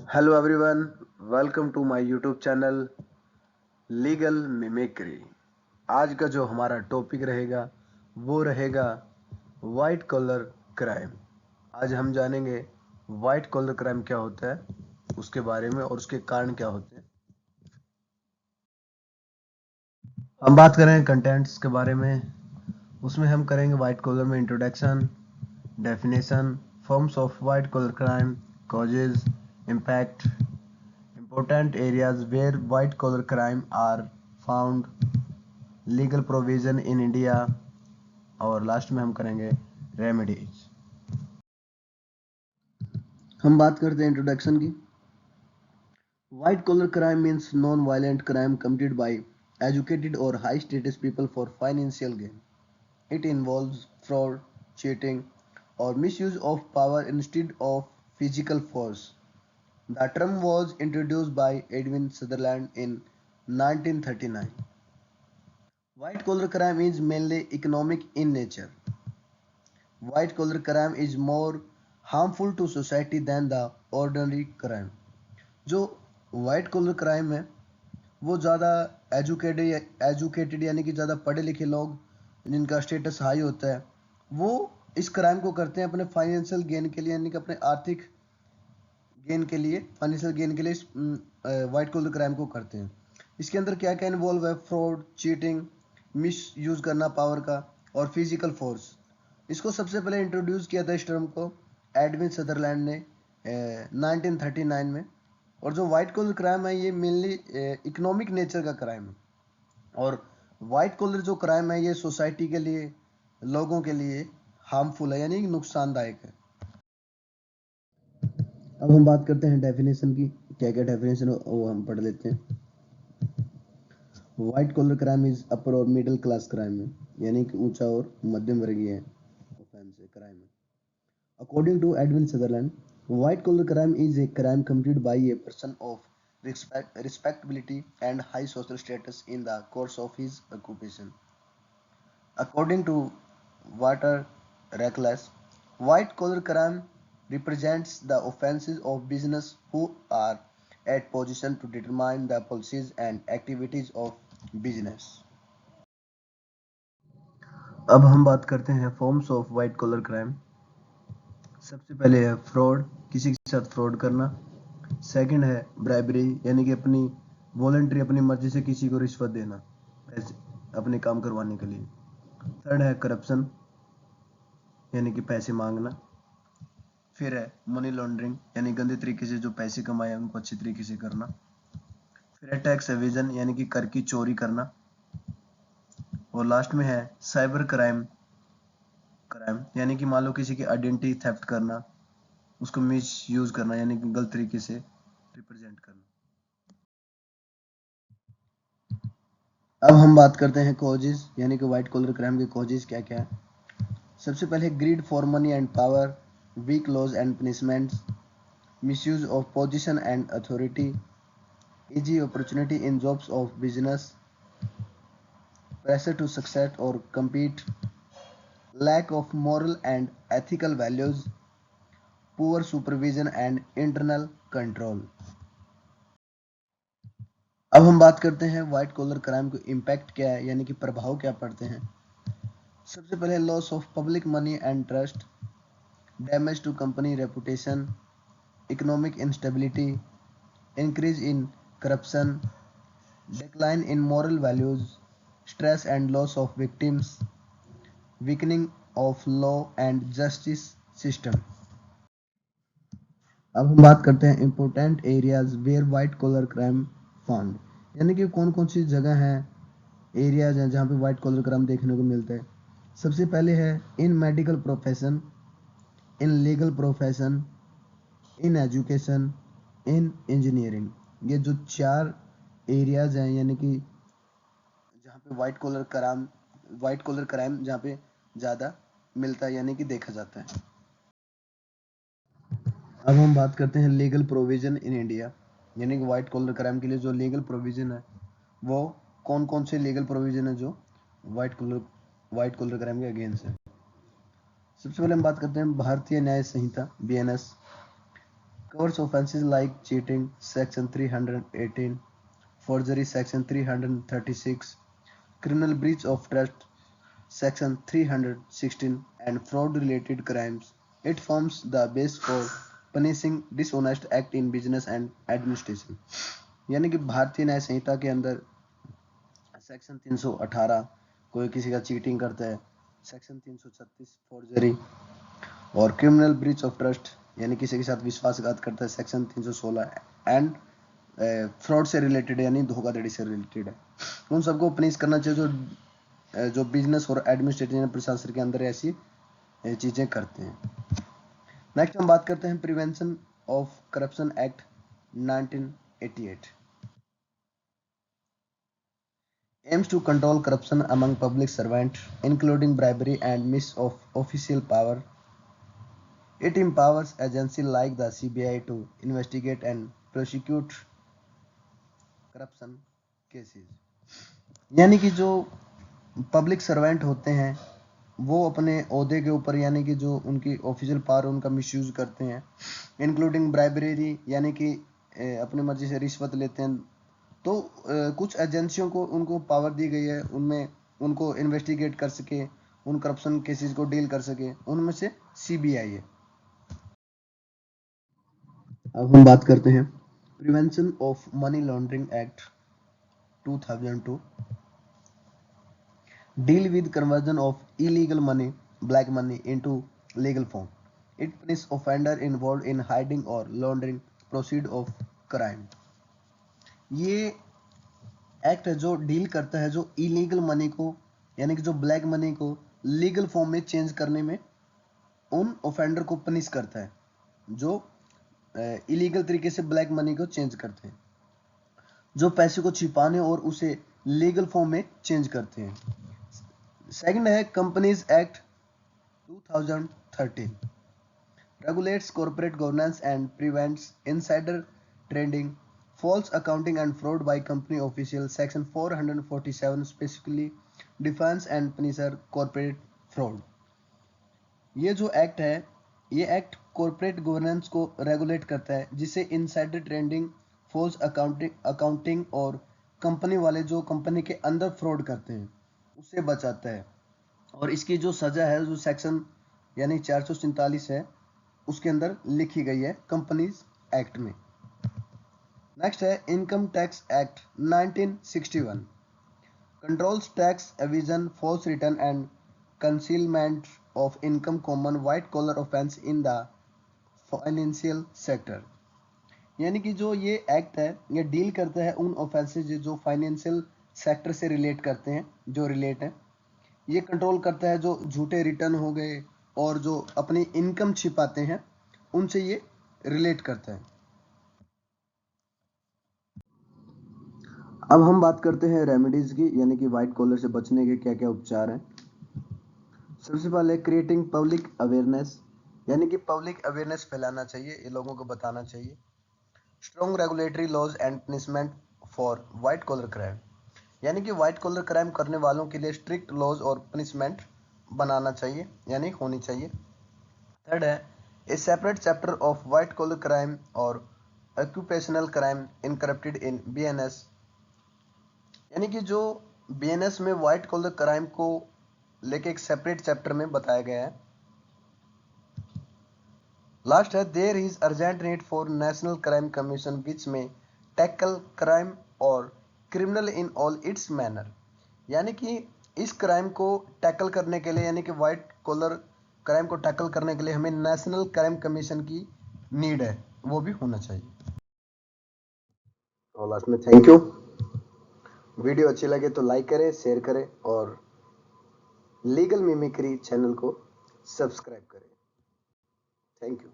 Hello everyone, welcome to my YouTube channel legal mimicry. आज का जो हमारा टॉपिक रहेगा वो रहेगा वाइट कॉलर क्राइम। आज हम जानेंगे वाइट कॉलर क्राइम क्या होता है, उसके बारे में और उसके कारण क्या होते हैं। हम बात करें कंटेंट्स के बारे में, उसमें हम करेंगे वाइट कॉलर में introduction, definition, forms of white collar crime, causes, impact, important areas where white collar crime are found, legal provision in India, और लास्ट में हम करेंगे रेमेडीज। हम बात करते हैं इंट्रोडक्शन की। White collar crime means non-violent crime committed by educated or high-status people for financial gain. It involves fraud, cheating, or misuse of power instead of physical force. The term was introduced by Edwin Sutherland in 1939. White collar crime is mainly economic in nature. White collar crime is more harmful to society than the ordinary crime. जो white collar crime है वो ज़्यादा educated यानी कि ज़्यादा पढ़े लिखे लोग जिनका स्टेटस हाई होता है वो इस क्राइम को करते हैं अपने फाइनेंशियल गेन के लिए, यानी कि अपने आर्थिक गेन के लिए, फाइनेंशियल गेन के लिए वाइट कॉलर क्राइम को करते हैं। इसके अंदर क्या क्या इन्वॉल्व है? फ्रॉड, चीटिंग, मिस यूज करना पावर का, और फिजिकल फोर्स। इसको सबसे पहले इंट्रोड्यूस किया था इस टर्म को एडविन सदरलैंड ने 1939 में। और जो वाइट कॉलर क्राइम है ये मेनली इकोनॉमिक नेचर का क्राइम है, और वाइट कॉलर जो क्राइम है ये सोसाइटी के लिए, लोगों के लिए हार्मफुल है, यानी नुकसानदायक है। अब हम बात करते हैं डेफिनेशन की। क्या क्या डेफिनेशन वो हम पढ़ लेते हैं। White collar crime is upper और मिडिल क्लास क्राइम है, यानी कि ऊंचा और मध्यम वर्गीय ऑफेंस है, क्राइम है। According to Edwin Sutherland, white collar crime is a crime committed by a person of respectability and high social status in the course of his occupation. According to Walter Reckless, white collar crime represents the offenses of business who are at position to determine the policies and activities of business. अब हम बात करते हैं forms of white collar crime. सबसे पहले है fraud, किसी के साथ फ्रॉड करना। सेकंड है ब्राइबरी, यानी कि अपनी वॉलंटरी, अपनी मर्जी से किसी को रिश्वत देना पैसे अपने काम करवाने के लिए। थर्ड है करप्शन, यानी कि पैसे मांगना। फिर है मनी लॉन्ड्रिंग, यानी गंदे तरीके से जो पैसे कमाए उनको अच्छी तरीके से करना। फिर है टैक्स एविजन, यानी कि कर की चोरी करना। और लास्ट में है साइबर क्राइम, यानी कि मान लो किसी की आइडेंटिटी थेफ्ट करना, उसको मिस यूज करना, यानी कि गलत तरीके से रिप्रेजेंट करना। अब हम बात करते हैं कॉजेज, यानी कि व्हाइट कॉलर क्राइम के कॉजेज क्या क्या है। सबसे पहले greed for money and power, weak laws and punishments, misuse of position and authority, easy opportunity in jobs of business, pressure to succeed or compete, lack of moral and ethical values, poor supervision and internal control. अब हम बात करते हैं white collar crime को impact क्या है, यानी कि प्रभाव क्या पड़ते हैं। सबसे पहले loss of public money and trust, damage to company reputation, economic instability, increase in corruption, decline in moral values, stress and loss of victims, weakening of law and justice system. अब हम बात करते हैं important areas where white collar crime found, यानी कि कौन कौन सी जगह हैं, एरियाज हैं जहाँ पे वाइट कॉलर क्राइम देखने को मिलता है। सबसे पहले है इन medical profession, in legal profession, in education, in engineering. ये जो चार एरियाज हैं, यानी कि जहाँ पे व्हाइट कॉलर क्राइम जहाँ पे ज़्यादा मिलता है, यानी कि देखा जाता है। अब हम बात करते हैं लीगल प्रोविजन इन इंडिया, यानी कि व्हाइट कॉलर क्राइम के लिए जो लीगल प्रोविजन है वो कौन कौन से लीगल प्रोविजन है जो व्हाइट कॉलर क्राइम के अगेंस्ट है। सबसे पहले हम बात करते हैं भारतीय न्याय संहिता BNS, Covers offenses like cheating, Section 318, forgery, Section 336, criminal breach of trust, Section 316, and fraud-related crimes. It forms the base for punishing dishonest act in business and administration. यानी कि भारतीय न्याय संहिता के अंदर सेक्शन 318 कोई किसी का चीटिंग करता है, सेक्शन 336 फॉर्जरी और क्रिमिनल ब्रीच ऑफ ट्रस्ट यानी किसी के साथ विश्वासघात करता है, सेक्शन 316 एंड फ्रॉड से रिलेटेड यानी धोखाधड़ी से रिलेटेड है। उन सबको पनिश करना चाहिए जो बिजनेस और एडमिनिस्ट्रेटिव प्रशासन के अंदर ऐसी चीजें करते हैं। नेक्स्ट हम बात करते हैं prevention of corruption act 1988 aims to control corruption among public servants, including bribery and misuse of official power. It empowers agencies like the CBI to investigate and prosecute corruption cases. यानी कि जो public servant होते हैं वो अपने ओहदे के ऊपर यानी कि जो उनकी ऑफिशियल पावर उनका मिसयूज करते हैं, इंक्लूडिंग ब्राइबरी यानी कि अपनी मर्जी से रिश्वत लेते हैं। तो कुछ एजेंसियों को उनको पावर दी गई है, उनमें उनको इन्वेस्टिगेट कर सके, उन करप्शन केसेस को डील कर सके, उनमें से सीबीआई है। अब हम बात करते हैं prevention of money laundering act 2002 deal with conversion of illegal money, black money into legal form. It punishes offender involved in hiding or laundering proceed of crime. ये एक्ट है जो डील करता है जो इलीगल मनी को यानी कि जो ब्लैक मनी को लीगल फॉर्म में चेंज करने में उन ऑफेंडर को पनिश करता है जो इलीगल तरीके से ब्लैक मनी को चेंज करते हैं, जो पैसे को छिपाने और उसे लीगल फॉर्म में चेंज करते हैं। सेकंड है companies act 2013 regulates corporate governance and prevents insider trading, false accounting and fraud by company officials. Section 447 specifically defines and punishes corporate fraud. ये जो एक्ट है ये एक्ट कॉर्पोरेट गवर्नेंस को regulate करता है जिससे इनसाइडर ट्रेडिंग, फॉल्स अकाउंटिंग और company वाले जो कंपनी के अंदर फ्रॉड करते हैं उससे बचाता है। और इसकी जो सजा है जो सेक्शन यानी 447 है उसके अंदर लिखी गई है कंपनीज एक्ट में। नेक्स्ट है income tax act 1961 controls tax evasion, false return and concealment of income common white collar offence in the financial sector. यानी कि जो ये एक्ट है ये डील करता है उन ऑफेंसेज जो फाइनेंशियल सेक्टर से रिलेट करते हैं, जो रिलेट है। ये कंट्रोल करता है जो झूठे रिटर्न हो गए और जो अपनी इनकम छिपाते हैं उनसे ये रिलेट करता है। अब हम बात करते हैं रेमेडीज की यानी कि व्हाइट कॉलर से बचने के क्या क्या उपचार हैं। सबसे पहले क्रिएटिंग पब्लिक अवेयरनेस यानी कि पब्लिक अवेयरनेस फैलाना चाहिए, ये लोगों को बताना चाहिए। Strong regulatory laws and punishment for white collar crime यानी कि व्हाइट कॉलर क्राइम करने वालों के लिए स्ट्रिक्ट लॉज और पनिशमेंट बनाना चाहिए यानी होनी चाहिए। थर्ड है a separate chapter of white collar crime और occupational crime incorporated in BNS यानी कि जो बीएनएस में व्हाइट कॉलर क्राइम को लेके एक सेपरेट चैप्टर में बताया गया है। लास्ट है there is urgent need for national crime commission which may tackle crime और criminal in all its manner यानी कि इस क्राइम को टैकल करने के लिए यानी कि व्हाइट कॉलर क्राइम को टैकल करने के लिए हमें नेशनल क्राइम कमीशन की नीड है, वो भी होना चाहिए। और लास्ट में थैंक यू। वीडियो अच्छी लगे तो लाइक करें, शेयर करें और लीगल मिमिक्री चैनल को सब्सक्राइब करें। Thank you.